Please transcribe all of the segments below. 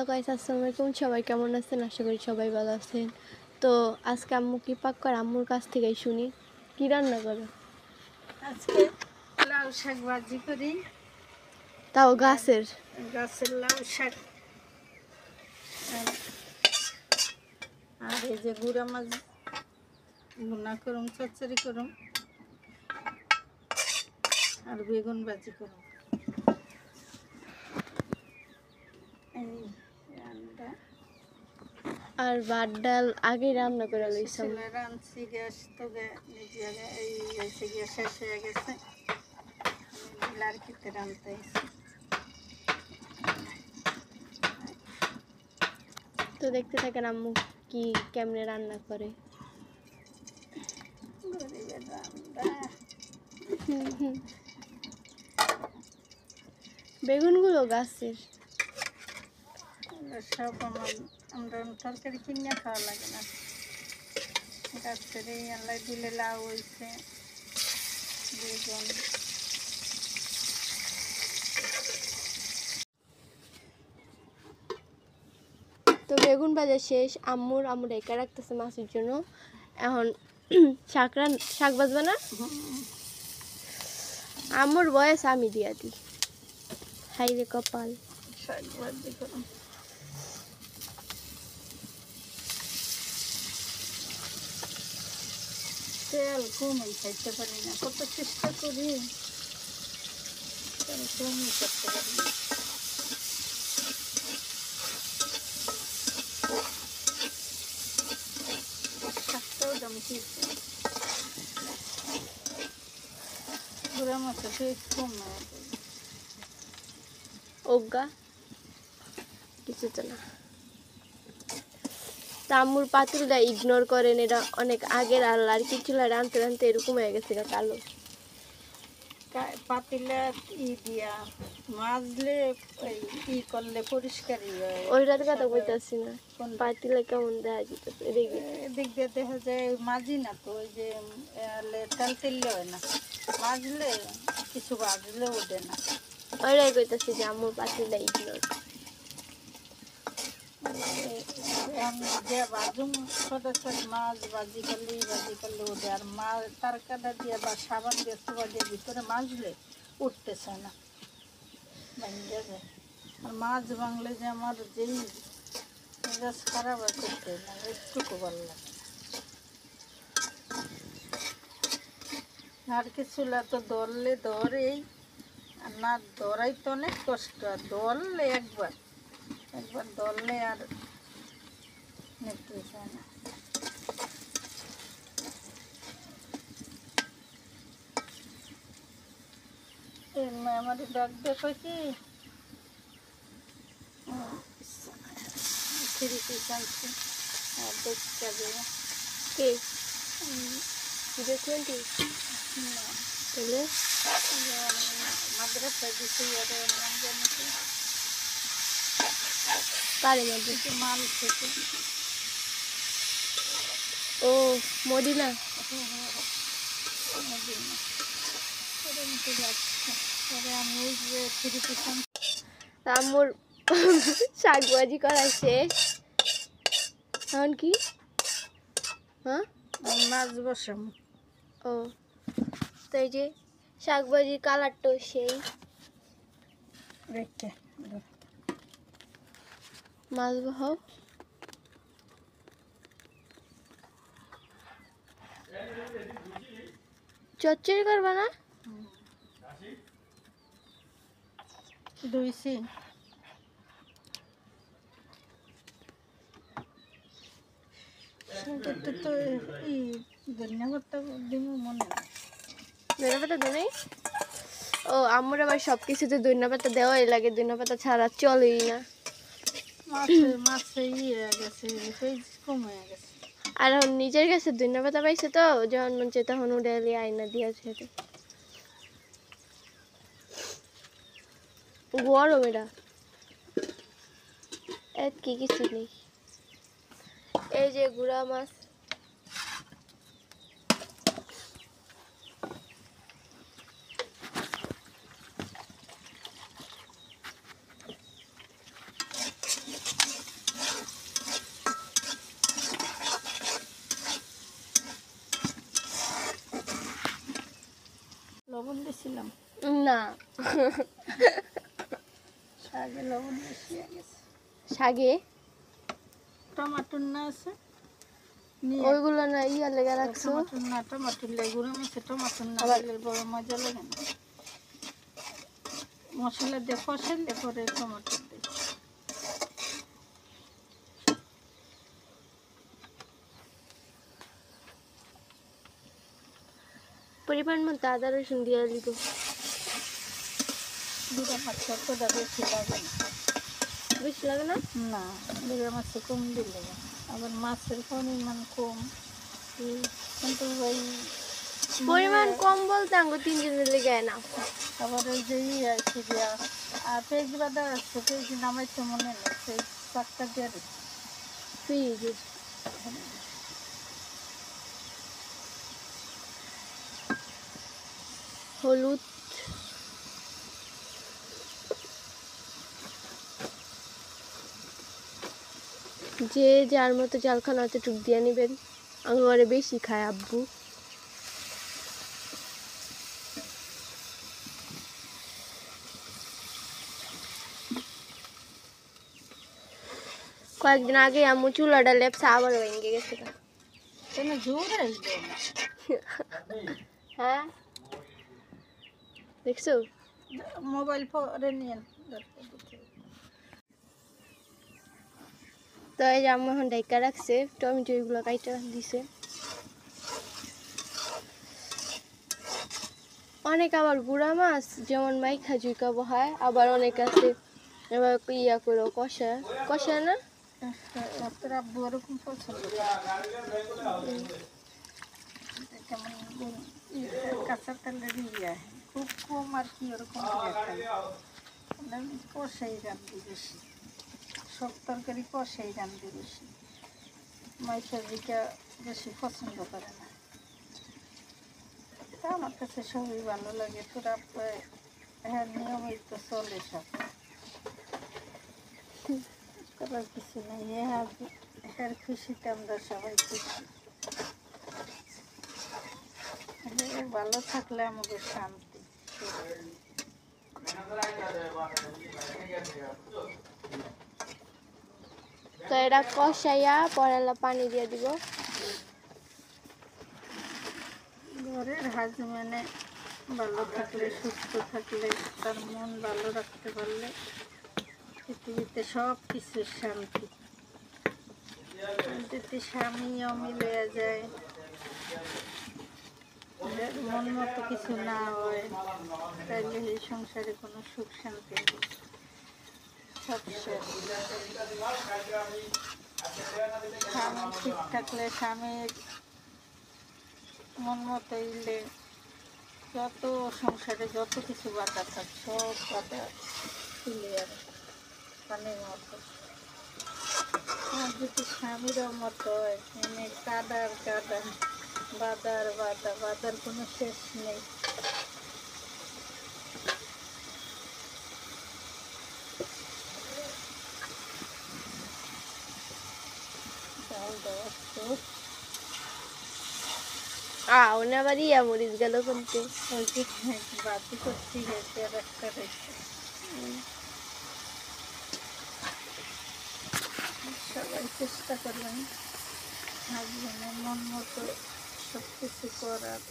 Hello guys, আসসালামু আলাইকুম। সবাই কেমন আছেন? আশা করি সবাই ভালো আছেন। তো আজকে আম্মু কি পাক করে আম্মুর কাছ থেকেই শুনি কি রান্না করো। আজকে লাউ শাক ভাজি করি। তাও গাছের লাউ শাক আর এই যে গুঁড়া মাছ ভুনা করুম, চচ্চড়ি করুম আর বেগুন ভাজি করুম। এই রান্না আর ভাত ডাল আগে রান্না করে লইছাম। রাঁধছি, গ্যাস তো নিজে এই এসে গিয়ে শেষ হয়ে গেছে। আর খেতে রাঁধতে তো দেখতে থাকেন আম্মু কি কেমনে রান্না করে। বেগুনগুলো গাছের সব আমরা তরকারি কিনে খাওয়া লাগে না, গাছের এই আল্লাহ দিলে লাউ হয়েছে, বেগুন। তো বেগুন ভাজা শেষ। আম্মুর একা রাখতেছে মাছের জন্য। এখন শাক ভাজবে না? আম্মুর বয়স আমি দিয়া দিই। হাই রে কপাল। শাক ভাজি করুন। তেল কমই খাইতে পারি না, কত চেষ্টা করি, তেল কমই করতে পারি না। শাকটাও দাম কিনছে, গুঁড়া মাছের পেট কম অজ্ঞা কিছু তো না। আম্মুর পাতুলটা ইগনোর করেন, এটা অনেক আগের আর কি চুলা রানতে রানতে এরকম হয়ে গেছে কালো। পাতিলা দিয়া মাজলে ই করলে পরিষ্কারই হয়। ওইটার কথা বলতেছি না, পাতিলা কেমন দেখা যেতেছে এদিক দিয়ে দেখা যায় মাজি না তো, ওই যে তেল তেললে হয় না, মাজলে কিছু বাজলে ওঠে না। ওইটাই কইতেছি যে আম্মুর পাতিলটা ইগনোর। বাজুম সদাসদ মাছ ভাজি করলে ওঠে, আর মাছ তরকাটা দিয়ে বা সাবান দিয়ে সোবা দিয়ে ভিতরে মাজলে উঠতেছে না, ভাঙিয়ে যায়। আর মাছ ভাঙলে যে আমার যেই মেজাজ খারাপ আর করতে না, একটুকু ভালো লাগে আর কিছু তো ধরলে ধরেই, আর না ধরাই তো অনেক কষ্ট, আর ধরলে একবার ধরলে আর নিতে চায় না। আমার ডাক দেখো কি থ্রি পিস আনছি আর দেখতে দেবো কে 020 তাহলে মাদ্রাসায় দিচ্ছি, পারে মধ্যে মাল থেকে। ও মদিনা। আমি ওই যে থ্রি পিস আম্মুর শাক ভাজি করা শেষ। এখন কি? হ্যাঁ, মাছ বসাম। ও তো এই যে শাক ভাজির কালারটাও সেই। রেখে মাছ বহাও। চচ্চড়ি করবা না? ধুইছি। তো এই ধন্যবাদ দিব মনে হয়। ধন্যপাতা দেয়? ও আম্মুর আবার সব কিছুতে ধন্যপাতা দেওয়াই লাগে, ধন্যপাতা ছাড়া চলেই না। মাছে ইয়ে গেছে, পেজ কম হয়ে গেছে। আর এখন নিজের কাছে ধন্যপাতা পাইছে তো, যখন মন চাই তখন উঠে আইনা দিয়েছে। গরম এটা কি কিছু নেই। এই যে গুড়া মাছ, দিছিলাম? না, শাকে লবণ বেশি হয়ে গেছে। শাগে টমাটোর না আছে নিয়ে ওইগুলো না ইয়া লেগে রাখছো। টমাটোর না, টমাটোর লেগুড়ো মাছে টমাটোর না আবার- দিলে বড় মজা লাগে না। মশলা দিয়ে কষাইলে পরে টমাটো দিই। পরিমাণ মতো আদা রসুন দিয়ে দিব। দুটা মাছ অতটা বেশি লাগে না। বেশি লাগে না? না, দুটা মাছে কম দিলে আবার মাছের পরিমাণ কম, কিন্তু ওই পরিমাণ কম বলতে আঙ্গু 3 জনের লেগে না। আবার ওই যে আছে গিয়া পেঁয়াজ বাদা আছে, পেঁয়াজ নামাইতে মনে নেই, সেই শাকটা দিয়ে দিচ্ছি। ফ্রিজে হলুদ, যে যার মতো জাল খানা হতে টুক দিয়ে নেবেন। আমি ঘরে বেশি খায় আব্বু। কয়েকদিন আগে আম্মু চুলাটা লেপসা আবার ভেঙে গেছে। কেন জোর আসবে না? হ্যাঁ দেখছো? মোবাইল পরে নিয়ে তো এই যে আম্মু এখন ডাইকা রাখছে, টমেটো এগুলো কাইটা দিছে। অনেক আবার গুড়া মাছ যেমন মাইখা জুইকা বহায়, আবার অনেক আছে এবার ইয়া করে কষা কষা না। আপনার আব্বু ওরকম পছন্দ কেমন কাঁচা তেলের ইয়ে খুব কম আর কি, ওরকম কষাই রান্ধি বেশি, সব তরকারি কষাই রান্ধি বেশি। মাইশা জিকা বেশি পছন্দ করে না। তা আমার কাছে সবই ভালো লাগে। তোরা হ্যাঁ নিয়মিত চলে সব, করার কিছু নেই। হ্যাঁ খুশিতে আমরা সবাই খুশি। ভালো থাকলে আমাদের শান্তি। তো এটা কষাইয়া পরে পানি দিয়ে দিব। ঘরের হাজবেন্ডে ভালো থাকলে, সুস্থ থাকলে, তার মন ভালো রাখতে পারলে পৃথিবীতে সব কিছুর শান্তি। যদি স্বামীও মিলে যায়, মন মতো কিছু না হয়, তাহলে এই সংসারে কোনো সুখ শান্তি নেই, সব শেষ। স্বামী ঠিক থাকলে, স্বামীর মন মতো ইলে যত সংসারে যত কিছু বাধা থাক সব বাধা ক্লিয়ার পানির মতো। আর যদি স্বামীরও মতো হয়, মানে কাদার কাদা, বাদার বাদা, বাদার কোনো শেষ নেই। চাল দেওয়া তো ওনে আবার ইয়া মরিচ গেল কিন্তু ওই যে বাতি করছি গেছে আর একটা রেখে। সবাই চেষ্টা করবেন হাজবেন্ডের মন মতো সব কিছু করার।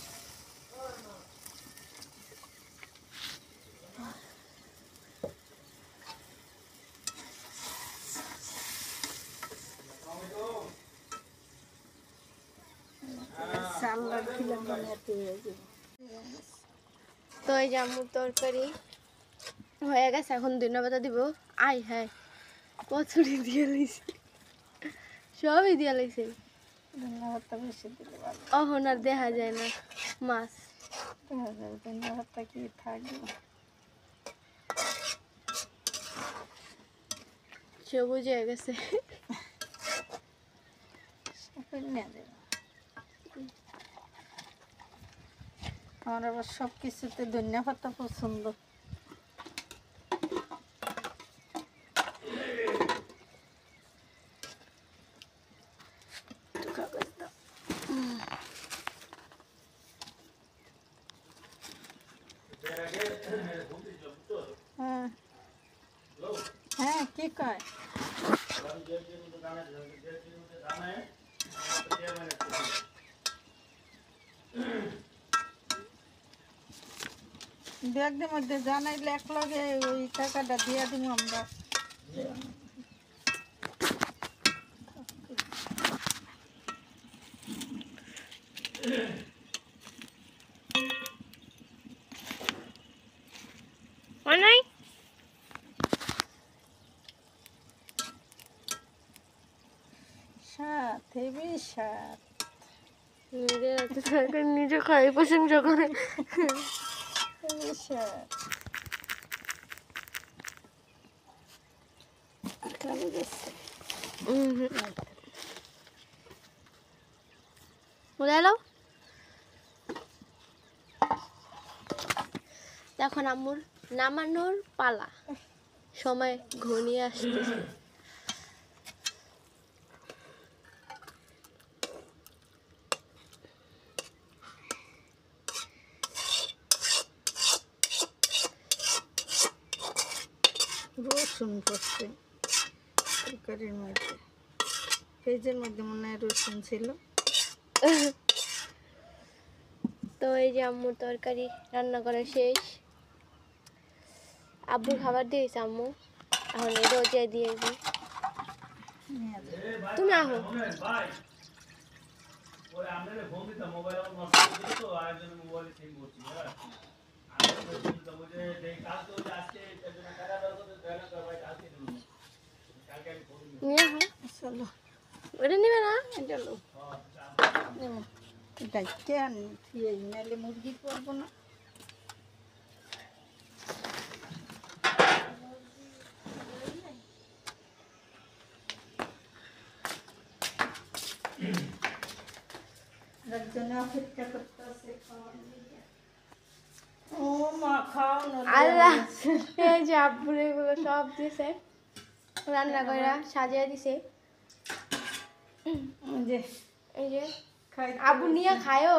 চাল্লার খিলাম বানাতে হয়ে যাবে। তো এই যে আম্মুর তরকারি হয়ে গেছে, এখন ধন্যবাদ দিব। আয় হ্যাঁ কচুরি দিয়ে লইছি, সবই দিয়ে লইছে। ধন্যবাদটা বেশি দিলে ভালো। অহন আর দেখা যায় না মাছ। দেখা যাবে ধন্যবাদটা কি থাকবে। সবুজ হয়ে গেছে। আমার আবার সব কিছুতে ধন্যবাদটা পছন্দ। হ্যাঁ কি কয় দু একদিনের মধ্যে জানাইলে এক লগে ওই টাকাটা দিয়ে দিব আমরা। অনেক সাত হেবি সাত নিজে খাই প্রশংসা করে। হেবি সাত খাবে যাচ্ছে বুঝাইলো এখন আম্মুর নামানোর পালা, সময় ঘনিয়ে আসতেছে। রসুন পড়ছে তরকারির মধ্যে, পেঁয়াজের মধ্যে মনে হয় রসুন ছিল। তো এই যে আম্মুর তরকারি রান্না করা শেষ, আব্বু খাবার দিয়েছে আম্মু, এখন এটাও যে দিয়ে দিই। তুমি আহো নিয়ে আহো, চলো ওটা নিবে না? এটা লো এটা কেন দিয়ে নাহলে মুরগি করবো না। একজনে অপেক্ষা করতে আছে খাওয়ার লিগে। ও মা খাও না আল্লাহ, এই যে আব্বুর এগুলো সব দিছে, রান্না করে সাজিয়ে দিছে। যে এই যে খাই আব্বু নিয়ে খায়ও।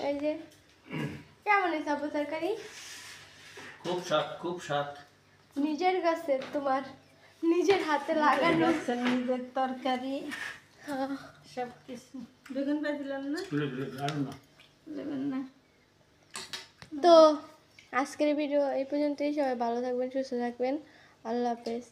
এই যে কেমন হয়েছে আব্বু তরকারি? খুব স্বাদ, খুব স্বাদ। নিজের কাছে তোমার নিজের হাতে লাগানো নিজের তরকারি হ্যাঁ। সব কিছু। বেগুন ভাজিলাম না, বেগুন না। তো আজকের ভিডিও এই পর্যন্তই, সবাই ভালো থাকবেন, সুস্থ থাকবেন, আল্লাহ হাফেজ।